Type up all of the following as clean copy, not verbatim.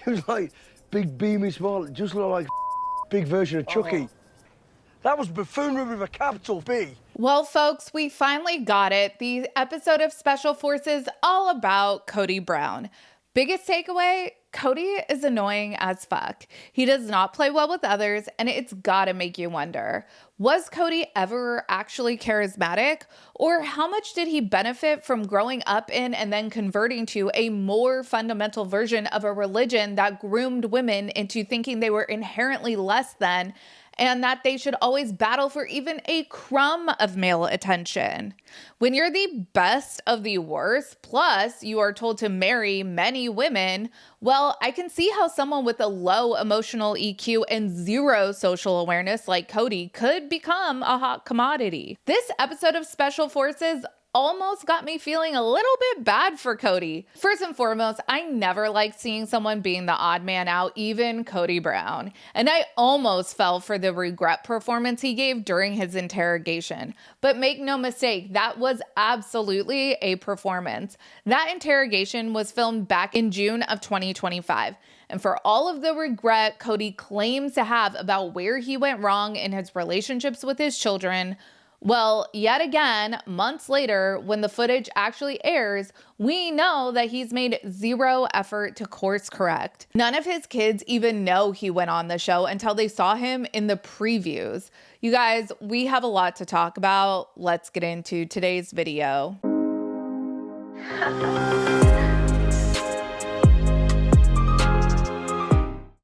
He was like big beamy smile, just looked like big version of Chucky. That was buffoonery with a capital B. Well, folks, we finally got it. The episode of Special Forces all about Kody Brown. Biggest takeaway, Kody is annoying as fuck. He does not play well with others, and it's gotta make you wonder, was Kody ever actually charismatic? Or how much did he benefit from growing up in and then converting to a more fundamental version of a religion that groomed women into thinking they were inherently less than, and that they should always battle for even a crumb of male attention? When you're the best of the worst, plus you are told to marry many women, well, I can see how someone with a low emotional EQ and zero social awareness like Kody could become a hot commodity. This episode of Special Forces almost got me feeling a little bit bad for Kody. First and foremost, I never liked seeing someone being the odd man out, even Kody Brown. And I almost fell for the regret performance he gave during his interrogation. But make no mistake, that was absolutely a performance. That interrogation was filmed back in June of 2025. And for all of the regret Kody claims to have about where he went wrong in his relationships with his children, well, yet again, months later, when the footage actually airs, we know that he's made zero effort to course correct. None of his kids even know he went on the show until they saw him in the previews. You guys, we have a lot to talk about. Let's get into today's video.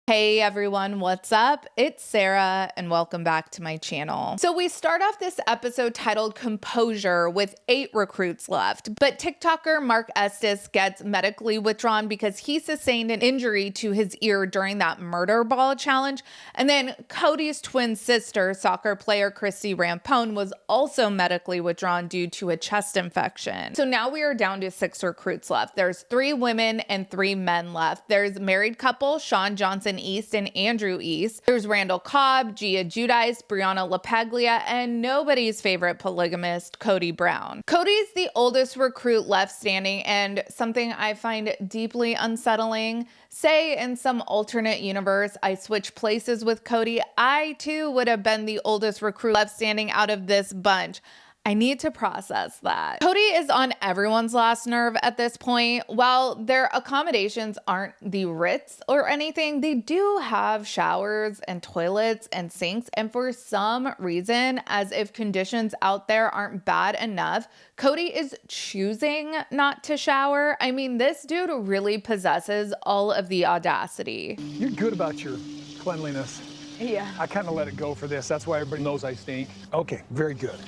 Hey everyone, what's up? It's Sarah and welcome back to my channel. So we start off this episode titled Composure with 8 recruits left, but TikToker Mark Estes gets medically withdrawn because he sustained an injury to his ear during that murder ball challenge. And then Kody's twin sister, soccer player Christy Rampone, was also medically withdrawn due to a chest infection. So now we are down to 6 recruits left. There's 3 women and 3 men left. There's married couple Sean Johnson East and Andrew East. There's Randall Cobb, Gia Giudice, Brianna LaPaglia, and nobody's favorite polygamist, Kody Brown. Kody's the oldest recruit left standing, and something I find deeply unsettling. Say in some alternate universe I switch places with Kody, I too would have been the oldest recruit left standing out of this bunch. I need to process that. Kody is on everyone's last nerve at this point. While their accommodations aren't the Ritz or anything, they do have showers and toilets and sinks. And for some reason, as if conditions out there aren't bad enough, Kody is choosing not to shower. I mean, this dude really possesses all of the audacity. You're good about your cleanliness. Yeah. I kind of let it go for this. That's why everybody knows I stink. Okay, very good.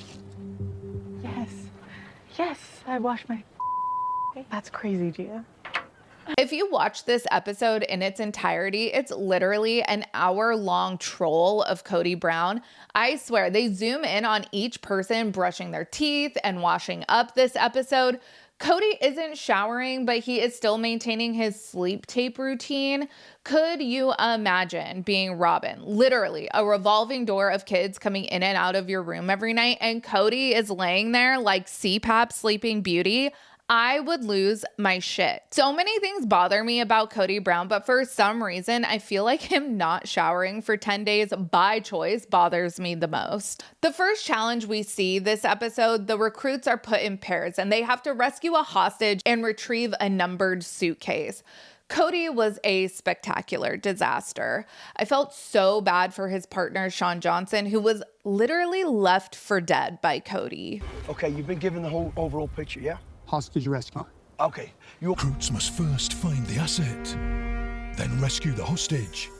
Yes, I washed my. That's crazy, Gia. If you watch this episode in its entirety, it's literally an hour-long troll of Kody Brown. I swear, they zoom in on each person brushing their teeth and washing up this episode. Kody isn't showering, but he is still maintaining his sleep tape routine. Could you imagine being Robin? Literally a revolving door of kids coming in and out of your room every night, and Kody is laying there like CPAP Sleeping Beauty. I would lose my shit. So many things bother me about Kody Brown, but for some reason, I feel like him not showering for 10 days by choice bothers me the most. The first challenge we see this episode, the recruits are put in pairs and they have to rescue a hostage and retrieve a numbered suitcase. Kody was a spectacular disaster. I felt so bad for his partner, Sean Johnson, who was literally left for dead by Kody. Okay, you've been given the whole overall picture, yeah? Hostage rescue. Okay. Recruits must first find the asset, then rescue the hostage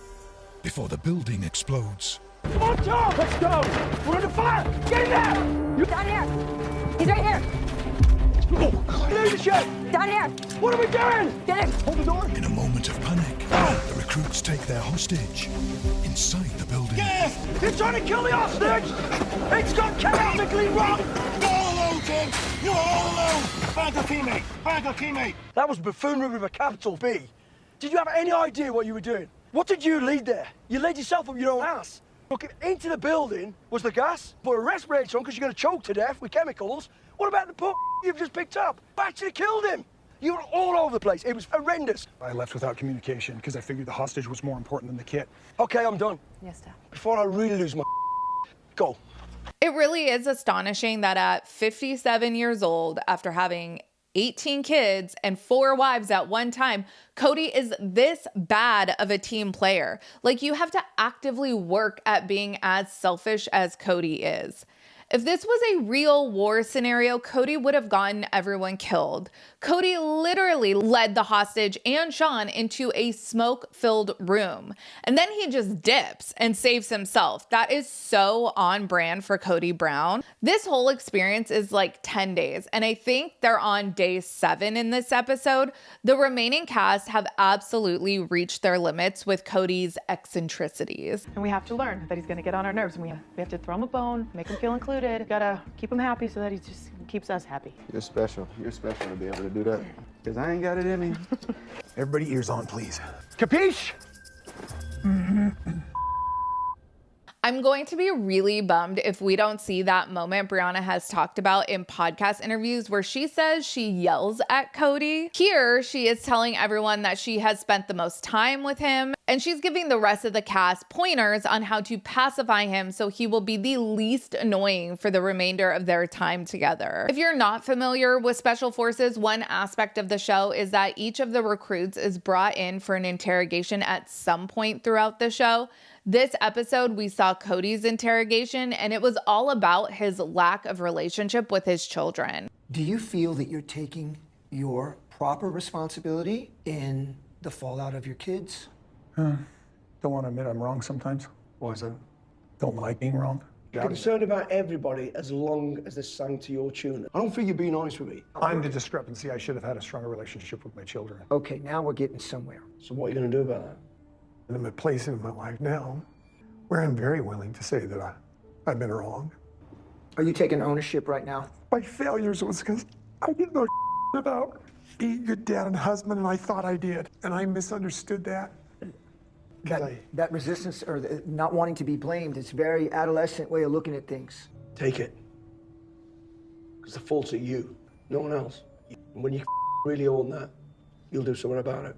before the building explodes. Come on, Tom! Let's go! We're under fire! Get in there! You down here. He's right here. Oh, God. Leadership! Down here. What are we doing? Get in. Hold the door. In a moment of panic, the recruits take their hostage inside the building. Yeah! They're trying to kill the hostage! It's gone chaotically wrong! All alone, Tim! You're all alone! Find your teammate! Find your teammate! That was buffoonery with a capital B. Did you have any idea what you were doing? What did you lead there? You laid yourself up your own ass. Looking into the building was the gas. Put a respirator on because you're going to choke to death with chemicals. What about the you've just picked up? You actually killed him. You were all over the place. It was horrendous. I left without communication because I figured the hostage was more important than the kid. Okay, I'm done. Yes, Dad. Before I really lose my go. It really is astonishing that at 57 years old, after having 18 kids and 4 wives at one time, Kody is this bad of a team player. Like, you have to actively work at being as selfish as Kody is. If this was a real war scenario, Kody would have gotten everyone killed. Kody literally led the hostage and Sean into a smoke-filled room. And then he just dips and saves himself. That is so on brand for Kody Brown. This whole experience is like 10 days, and I think they're on day 7 in this episode. The remaining cast have absolutely reached their limits with Kody's eccentricities. And we have to learn that he's gonna get on our nerves, and we have to throw him a bone, make him feel included. Gotta keep him happy so that he just keeps us happy. You're special. You're special to be able to do that. Because I ain't got it in me. Everybody ears on, please. Capiche? I'm going to be really bummed if we don't see that moment Brianna has talked about in podcast interviews where she says she yells at Kody. Here, she is telling everyone that she has spent the most time with him, and she's giving the rest of the cast pointers on how to pacify him so he will be the least annoying for the remainder of their time together. If you're not familiar with Special Forces, one aspect of the show is that each of the recruits is brought in for an interrogation at some point throughout the show. This episode, we saw Kody's interrogation, and it was all about his lack of relationship with his children. Do you feel that you're taking your proper responsibility in the fallout of your kids? Don't want to admit I'm wrong sometimes. Why is that? Don't like being wrong. You're concerned about everybody as long as they sang to your tune. I don't think you're being honest with me. I'm the discrepancy. I should have had a stronger relationship with my children. Okay, now we're getting somewhere. So what are you going to do about that? And I'm at a place in my life now where I'm very willing to say that I've been wrong. Are you taking ownership right now? My failures was because I didn't know about being a good dad and husband, and I thought I did, and I misunderstood that. That resistance or not wanting to be blamed, it's a very adolescent way of looking at things. Take it. Because the fault's at you, no one else. And when you really own that, you'll do something about it.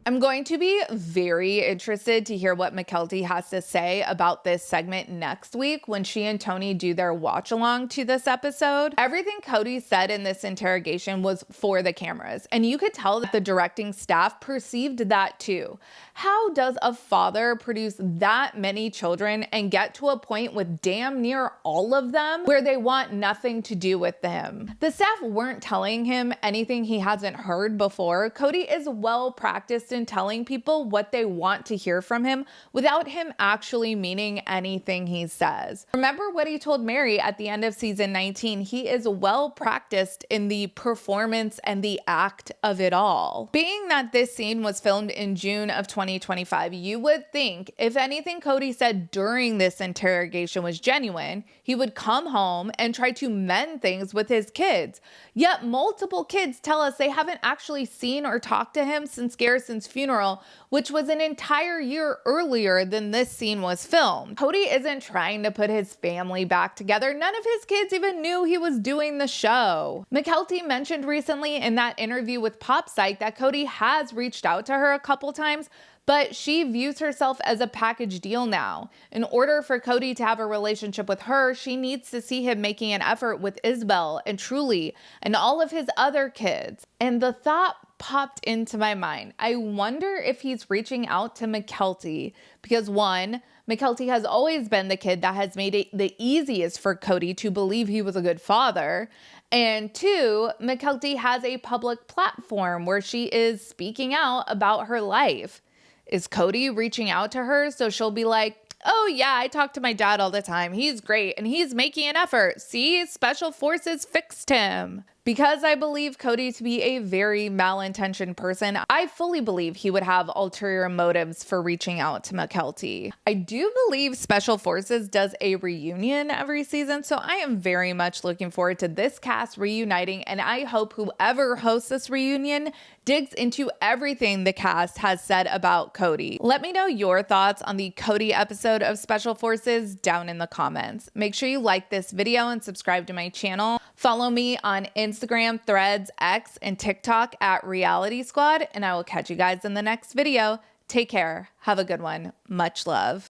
I'm going to be very interested to hear what Mykelti has to say about this segment next week when she and Tony do their watch along to this episode. Everything Kody said in this interrogation was for the cameras, and you could tell that the directing staff perceived that too. How does a father produce that many children and get to a point with damn near all of them where they want nothing to do with him? The staff weren't telling him anything he hasn't heard before. Kody is well practiced in telling people what they want to hear from him without him actually meaning anything he says. Remember what he told Mary at the end of season 19? He is well practiced in the performance and the act of it all. Being that this scene was filmed in June of 2025, you would think if anything Kody said during this interrogation was genuine, he would come home and try to mend things with his kids. Yet multiple kids tell us they haven't actually seen or talked to him since Garrison's funeral, which was an entire year earlier than this scene was filmed. Kody isn't trying to put his family back together. None of his kids even knew he was doing the show. Mykelti mentioned recently in that interview with Pop Psych that Kody has reached out to her a couple times, but she views herself as a package deal now. In order for Kody to have a relationship with her, she needs to see him making an effort with Isabel and Truly and all of his other kids. And the thought popped into my mind. I wonder if he's reaching out to Mykelti because one, Mykelti has always been the kid that has made it the easiest for Kody to believe he was a good father. And two, Mykelti has a public platform where she is speaking out about her life. Is Kody reaching out to her so she'll be like, oh yeah, I talk to my dad all the time. He's great and he's making an effort. See, Special Forces fixed him. Because I believe Kody to be a very malintentioned person, I fully believe he would have ulterior motives for reaching out to Mykelti. I do believe Special Forces does a reunion every season, so I am very much looking forward to this cast reuniting, and I hope whoever hosts this reunion digs into everything the cast has said about Kody. Let me know your thoughts on the Kody episode of Special Forces down in the comments. Make sure you like this video and subscribe to my channel. Follow me on Instagram Instagram, Threads, X, and TikTok at Reality Squad, and I will catch you guys in the next video. Take care. Have a good one. Much love.